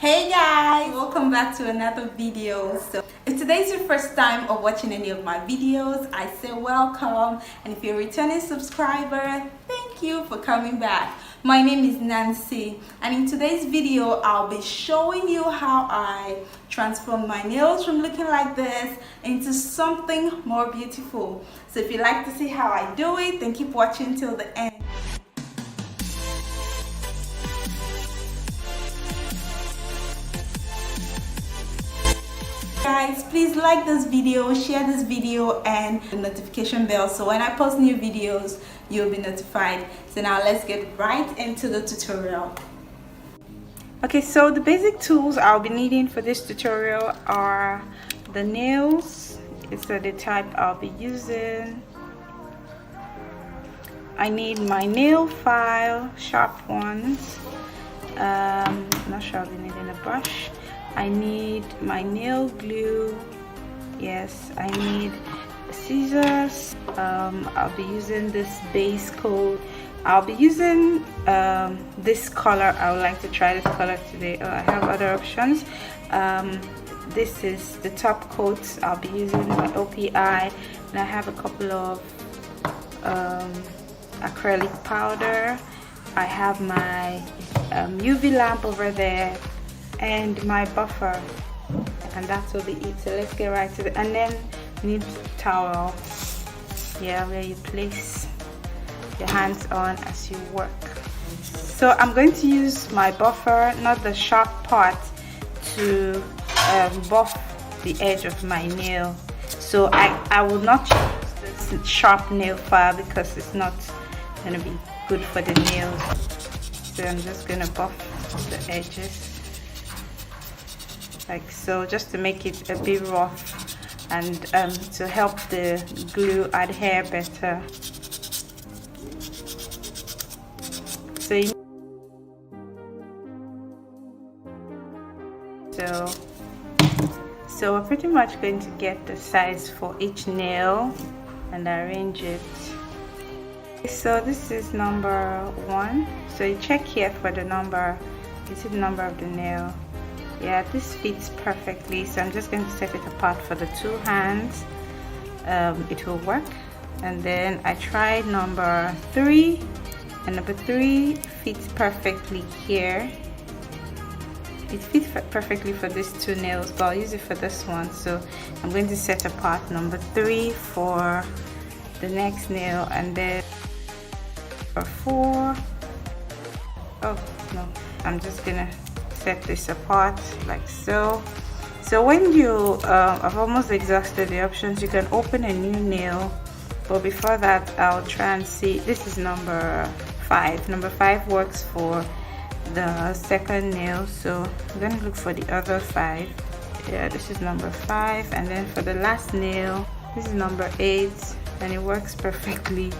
Hey guys, welcome back to another video. So if today's your first time of watching any of my videos, I say welcome, and if you're a returning subscriber, thank you for coming back. My name is Nancy, and in today's video I'll be showing you how I transform my nails from looking like this into something more beautiful. So if you'd like to see how I do it, then keep watching till the end. Guys, please like this video, share this video, and the notification bell so when I post new videos you'll be notified. So now let's get right into the tutorial. Okay, so the basic tools I'll be needing for this tutorial are the nails. It's the type I'll be using. I need my nail file, sharp ones. Not sure I'll be needing a brush. I need my nail glue. Yes, I need scissors. I'll be using this base coat. I'll be using this color. I would like to try this color today. I have other options. This is the top coat. I'll be using my OPI, and I have a couple of acrylic powder. I have my UV lamp over there, and my buffer, and that will be it. So let's get right to it. And then you need towel, yeah, where you place your hands on as you work. So I'm going to use my buffer, not the sharp part, to buff the edge of my nail. So I will not use this sharp nail file because it's not going to be good for the nails. So I'm just going to buff the edges like so, just to make it a bit rough and to help the glue adhere better. So we're pretty much going to get the size for each nail and arrange it. So this is number 1. So you check here for the number. You see the number of the nail. Yeah, this fits perfectly, so I'm just going to set it apart for the 2 hands. It will work. And then I tried number 3, and number 3 fits perfectly here. It fits perfectly for these 2 nails, but I'll use it for this one. So I'm going to set apart number 3 for the next nail, and then number 4. Oh no, I'm just gonna set this apart like so. So when you have almost exhausted the options, you can open a new nail, but before that I'll try and see. This is number 5. Number 5 works for the second nail, so I'm going to look for the other 5. Yeah, this is number 5, and then for the last nail, this is number 8, and it works perfectly.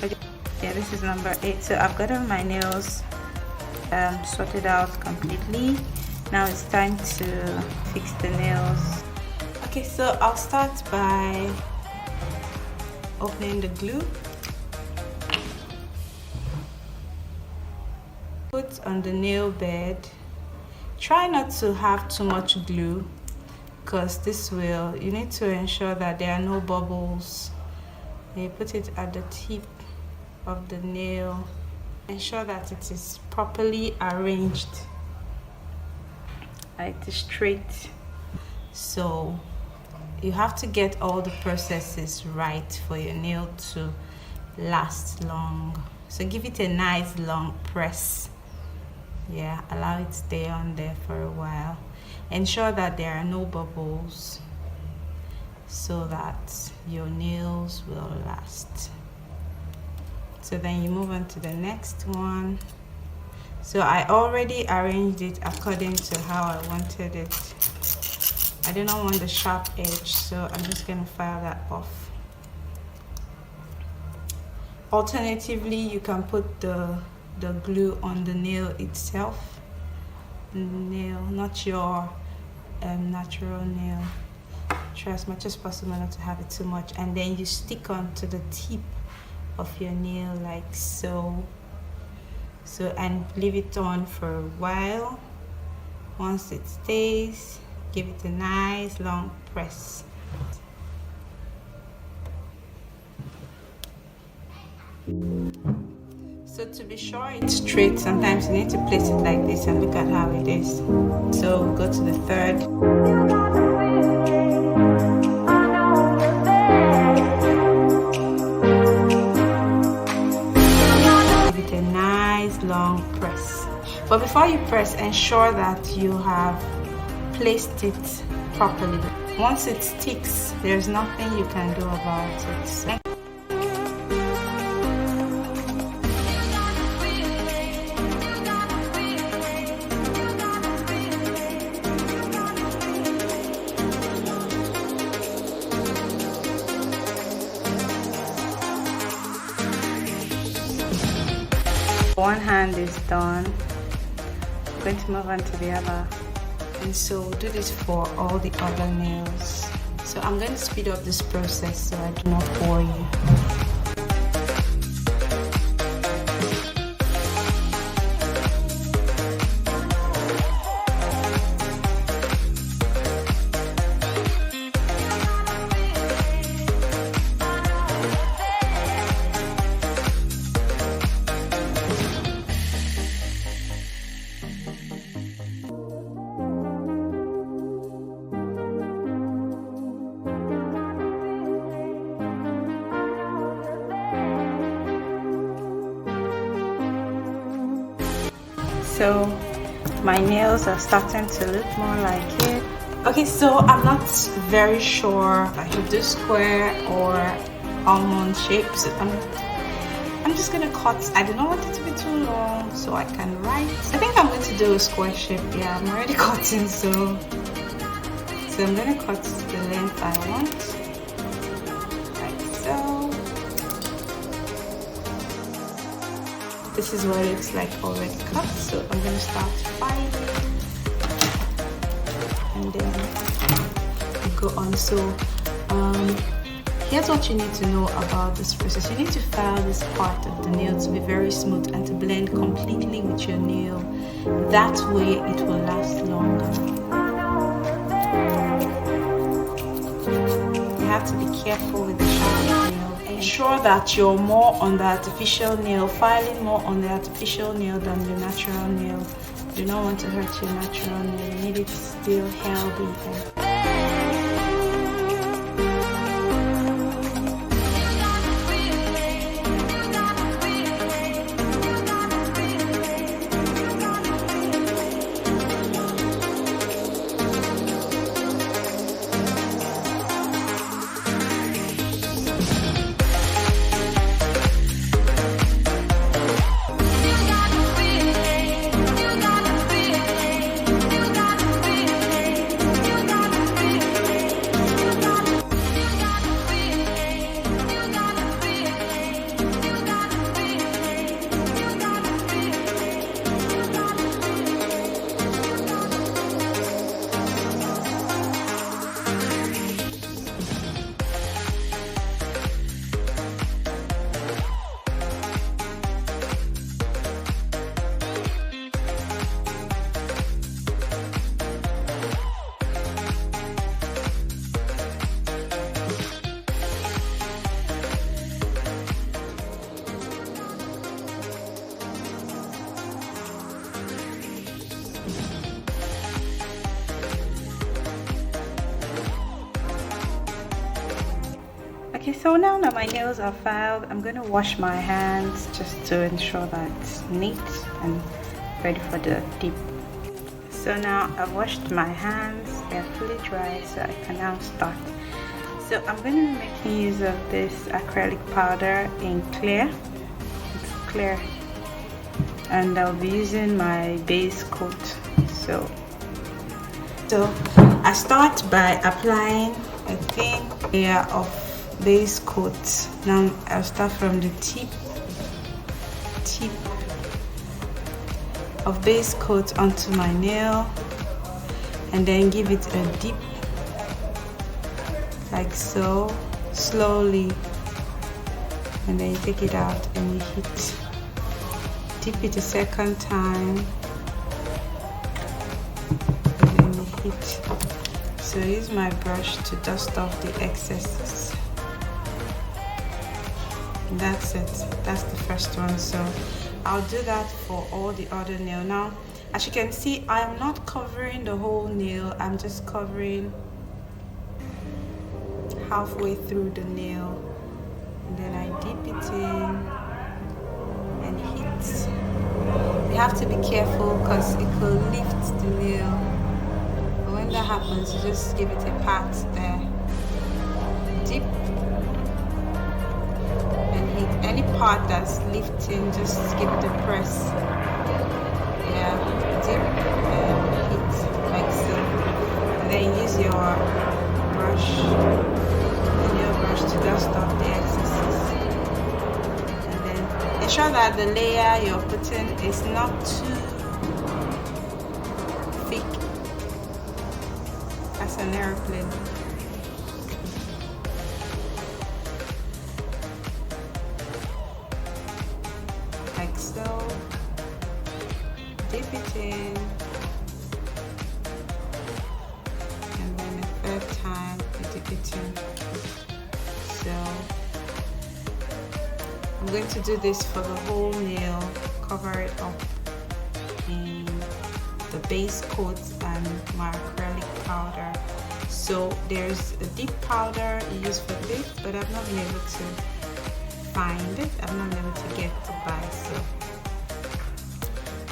Okay. Yeah, this is number 8. So I've got all my nails sorted out completely. Now it's time to fix the nails. Okay, so I'll start by opening the glue. Put on the nail bed. Try not to have too much glue, because you need to ensure that there are no bubbles. You put it at the tip of the nail. Ensure that it is properly arranged, like straight. So you have to get all the processes right for your nail to last long. So give it a nice long press. Yeah, allow it to stay on there for a while. Ensure that there are no bubbles so that your nails will last. So then you move on to the next one. So I already arranged it according to how I wanted it. I do not want the sharp edge, so I'm just going to file that off. Alternatively, you can put the glue on the nail itself. Nail, not your natural nail. Try as much as possible not to have it too much, and then you stick onto the tip of your nail like so, and leave it on for a while. Once it stays, give it a nice long press. So to be sure it's straight, sometimes you need to place it like this and look at how it is. So go to the third. Give it a nice long press. But before you press, ensure that you have placed it properly. Once it sticks, there's nothing you can do about it. One hand is done. I'm going to move on to the other. And so do this for all the other nails. So I'm going to speed up this process so I do not bore you. So my nails are starting to look more like it. Okay, so I'm not very sure if I should do square or almond shapes. I'm just gonna cut. I do not want it to be too long so I can write. I think I'm going to do a square shape. Yeah, I'm already cutting, so I'm gonna cut the length I want, like so. This is what it looks like already cut, so I'm going to start filing and then go on. So here's what you need to know about this process. You need to file this part of the nail to be very smooth and to blend completely with your nail. That way it will last longer. You have to be careful with the sharp nail. Ensure that you're more on the artificial nail, filing more on the artificial nail than the natural nail. You do not want to hurt your natural nail. You need it still healthy. Okay, so now that my nails are filed, I'm going to wash my hands just to ensure that it's neat and ready for the dip. So now I've washed my hands, they're fully dry, so I can now start. So I'm going to be making use of this acrylic powder in clear. It's clear. And I'll be using my base coat. So I start by applying a thin layer of base coat. Now I'll start from the tip of base coat onto my nail and then give it a dip like so, slowly, and then you take it out and you dip it a second time it. So I use my brush to dust off the excesses. And that's it. That's the first one. So I'll do that for all the other nail. Now, as you can see, I am not covering the whole nail. I'm just covering halfway through the nail. And then I dip it in and hit. You have to be careful because it could lift the nail. But when that happens, you just give it a pat there. Dip and hit. Any part that's lifting, just give it a press. Yeah, dip and hit like so. And then use your brush to dust off the excesses. And then ensure that the layer you're putting is not too thick as an airplane. Like so. Dip it in. And then the third time you dip it in. So I'm going to do this for the whole nail, cover it up in the base coat and my acrylic powder. So there's a deep powder you use for this, but I've not been able to find it. I've not been able to get to buy, so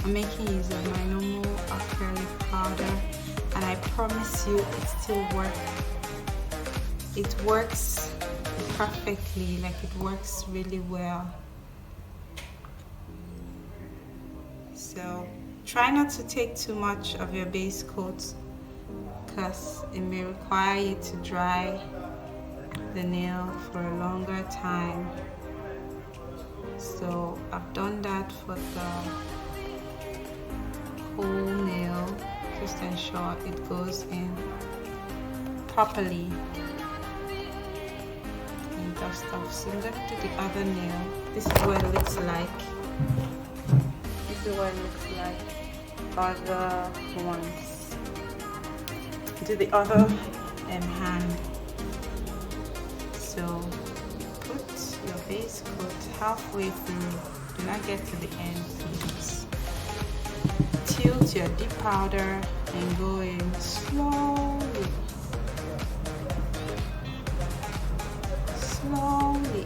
I'm making use of my normal acrylic powder, and I promise you it still works. It works perfectly, like it works really well. So try not to take too much of your base coat because it may require you to dry the nail for a longer time. So I've done that for the whole nail, just to ensure it goes in properly. Stuff. So I'm going to do the other nail. This is what it looks like. This is what it looks like. Other ones. Do the other hand. So put your base coat halfway through. Do not get to the end, please. Tilt your deep powder and go in slowly. Slowly.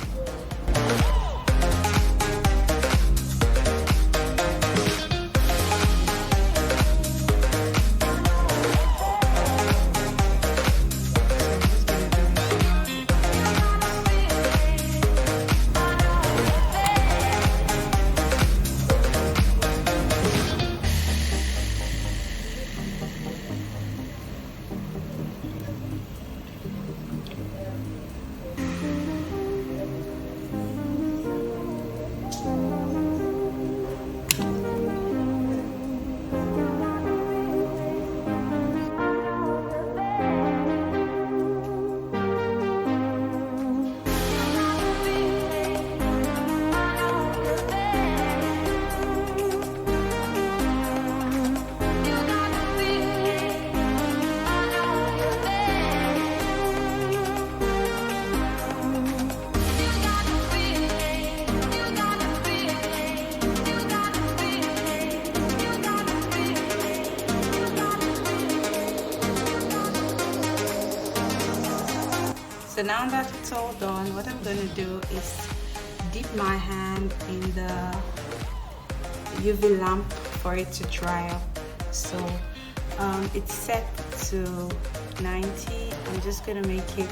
So now that it's all done, what I'm going to do is dip my hand in the UV lamp for it to dry up. So it's set to 90. I'm just going to make it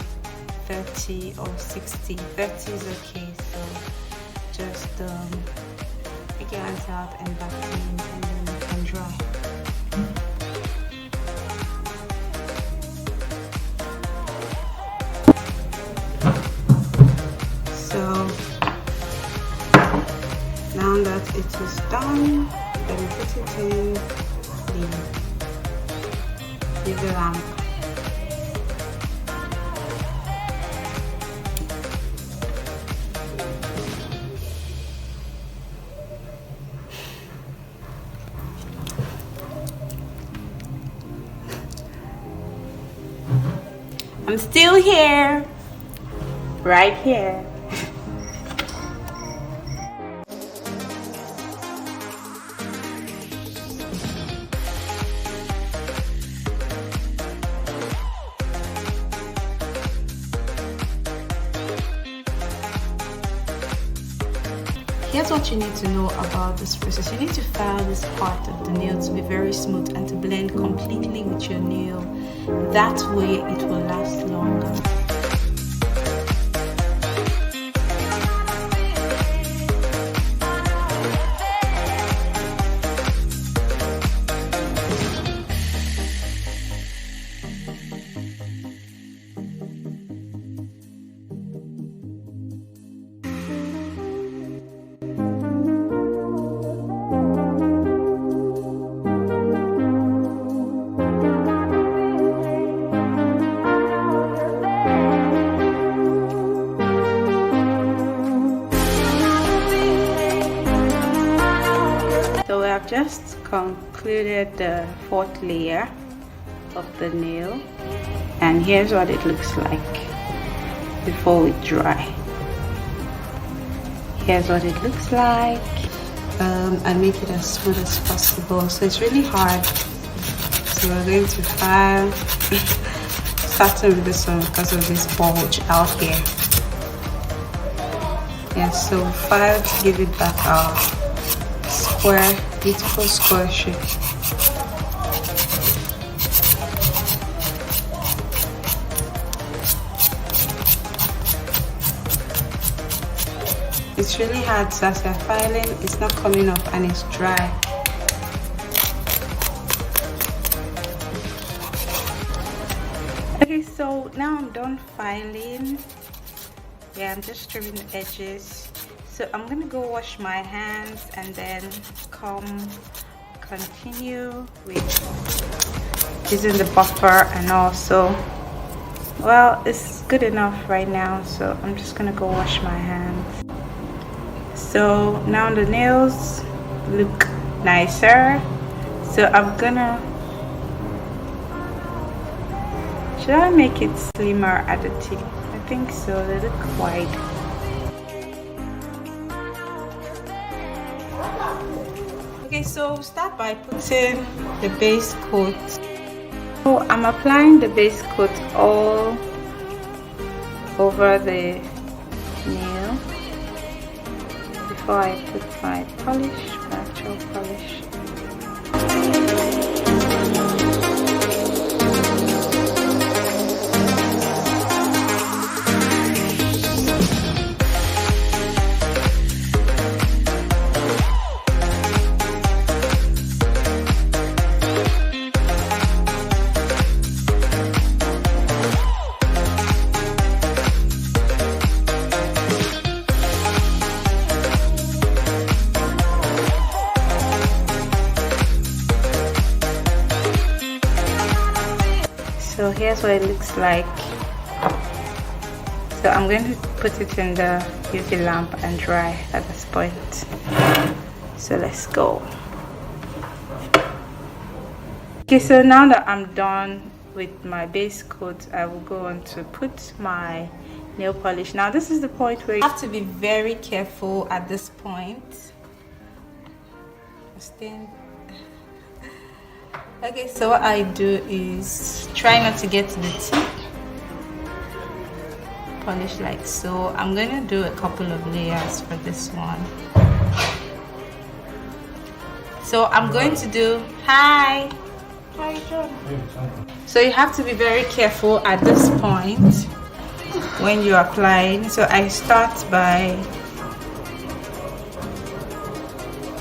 30 or 60. 30 is okay. So just take your hands out and back in, and then you can dry. So now that it is done, then we put it in the UV lamp. I'm still here, right here. Here's what you need to know about this process. You need to file this part of the nail to be very smooth and to blend completely with your nail. That way it will last longer. I've just concluded the fourth layer of the nail, and here's what it looks like before we dry. Here's what it looks like. I make it as smooth as possible, so it's really hard. So we're going to file starting with this one because of this bulge out here. Yeah, so file to give it back our square, beautiful square shape. It's really hard, so as you're filing, it's not coming off and it's dry. Okay, so now I'm done filing. Yeah, I'm just trimming the edges. So I'm gonna go wash my hands and then continue with using the buffer, and also, well, it's good enough right now, so I'm just gonna go wash my hands. So now the nails look nicer, so I'm gonna, should I make it slimmer at the tip? I think so, they look wide. Okay, so start by putting the base coat. So I'm applying the base coat all over the nail before I put my polish, my actual polish. So here's what it looks like. So I'm going to put it in the UV lamp and dry at this point. So let's go. Okay, so now that I'm done with my base coat, I will go on to put my nail polish. Now this is the point where you have to be very careful at this point. Okay, so what I do is try not to get to the tip. Polish like so. I'm gonna do a couple of layers for this one. So I'm going to do, hi. How are you doing? So you have to be very careful at this point when you're applying. So I start by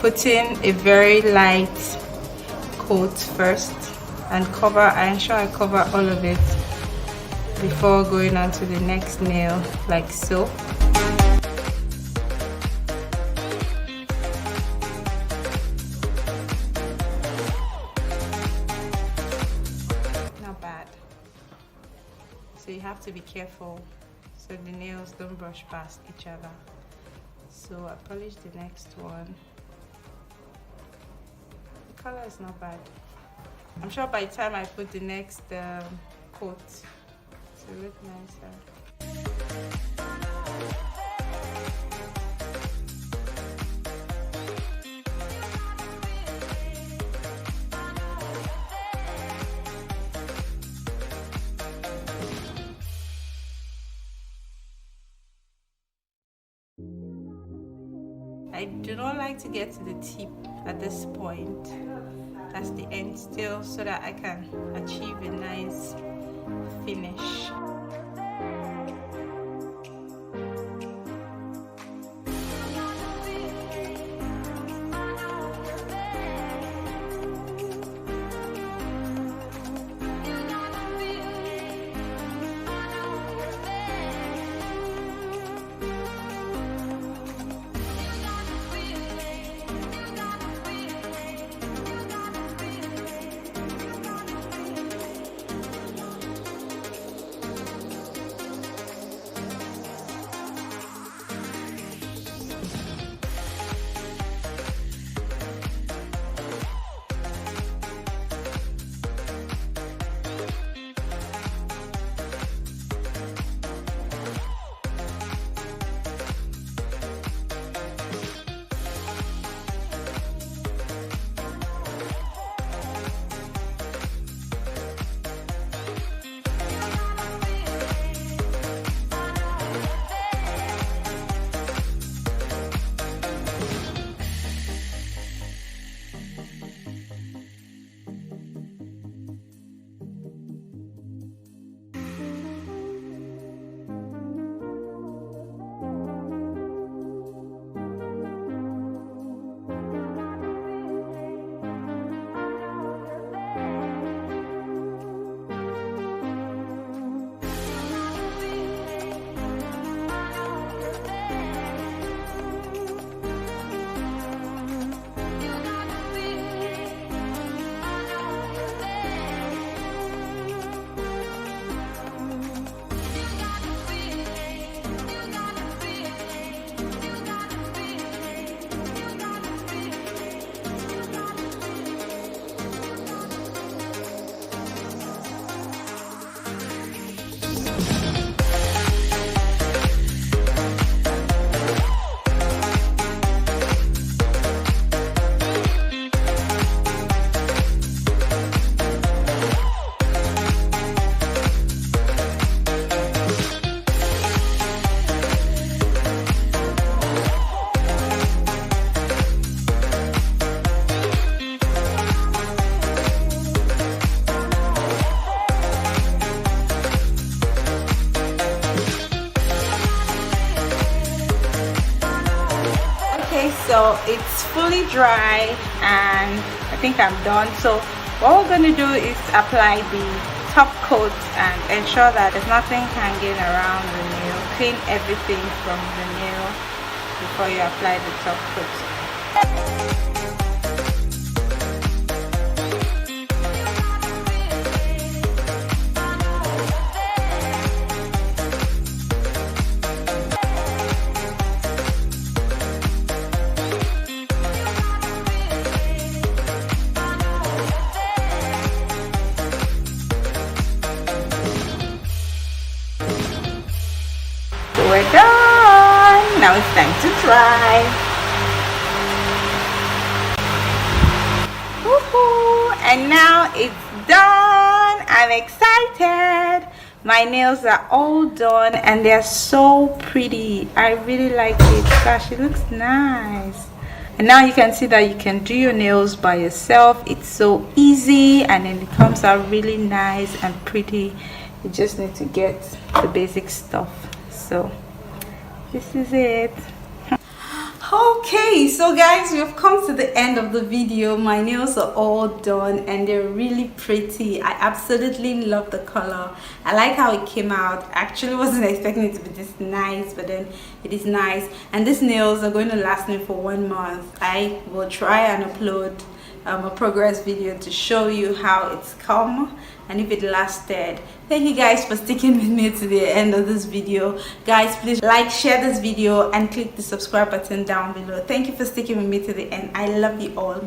putting a very light coat first and I ensure I cover all of it before going on to the next nail, like so. Not bad. So you have to be careful so the nails don't brush past each other. So I polish the next one. The color is not bad. I'm sure by the time I put the next coat, to look nicer. I do not like to get to the tip at this point. That's the end still, so that I can achieve a nice finish. So it's fully dry and I think I'm done. So what we're going to do is apply the top coat and ensure that there's nothing hanging around the nail. Clean everything from the nail before you apply the top coat. We're done. Now it's time to dry. Woohoo! And now it's done. I'm excited. My nails are all done and they're so pretty. I really like it. Gosh, it looks nice. And now you can see that you can do your nails by yourself. It's so easy and then it comes out really nice and pretty. You just need to get the basic stuff. So this is it. Okay, so guys, we've come to the end of the video. My nails are all done and they're really pretty. I absolutely love the color. I like how it came out. I actually wasn't expecting it to be this nice, but then it is nice. And these nails are going to last me for 1 month. I will try and upload a progress video to show you how it's come and if it lasted. Thank you guys for sticking with me to the end of this video. Guys, please like, share this video and click the subscribe button down below. Thank you for sticking with me to the end. I love you all.